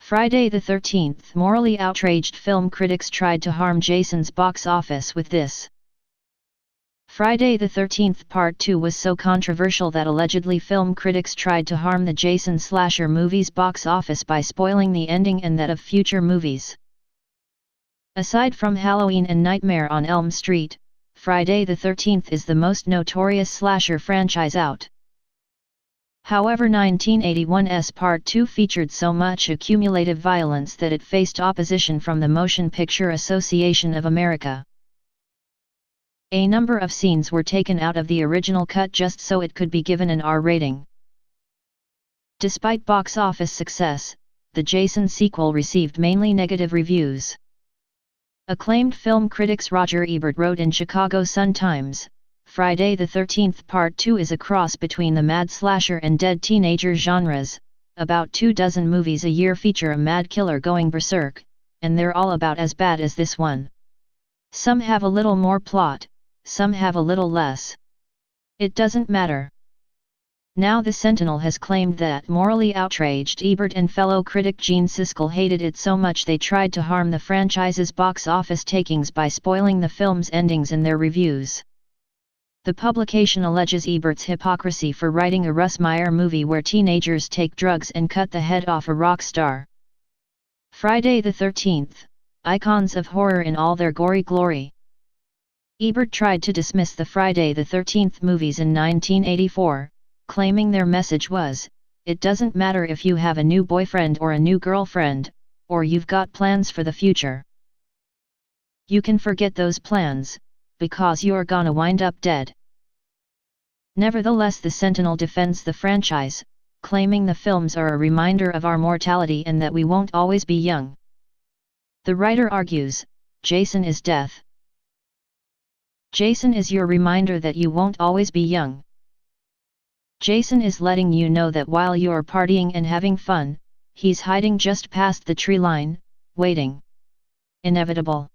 Friday the 13th. Morally outraged film critics tried to harm Jason's box office with this. Friday the 13th Part 2 was so controversial that allegedly film critics tried to harm the Jason slasher movie's box office by spoiling the ending and that of future movies. Aside from Halloween and Nightmare on Elm Street, Friday the 13th is the most notorious slasher franchise out. However, 1981's Part 2 featured so much accumulative violence that it faced opposition from the Motion Picture Association of America. A number of scenes were taken out of the original cut just so it could be given an R rating. Despite box office success, the Jason sequel received mainly negative reviews. Acclaimed film critics Roger Ebert wrote in Chicago Sun-Times, Friday the 13th Part 2 is a cross between the mad slasher and dead teenager genres. About 24 movies a year feature a mad killer going berserk, and they're all about as bad as this one. Some have a little more plot, some have a little less. It doesn't matter. Now the Sentinel has claimed that morally outraged Ebert and fellow critic Gene Siskel hated it so much they tried to harm the franchise's box office takings by spoiling the film's endings in their reviews. The publication alleges Ebert's hypocrisy for writing a Russ Meyer movie where teenagers take drugs and cut the head off a rock star. Friday the 13th, icons of horror in all their gory glory. Ebert tried to dismiss the Friday the 13th movies in 1984, claiming their message was, "It doesn't matter if you have a new boyfriend or a new girlfriend, or you've got plans for the future. You can forget those plans, because you're gonna wind up dead." Nevertheless, the Sentinel defends the franchise, claiming the films are a reminder of our mortality and that we won't always be young. The writer argues, Jason is death. Jason is your reminder that you won't always be young. Jason is letting you know that while you're partying and having fun, he's hiding just past the tree line, waiting. Inevitable.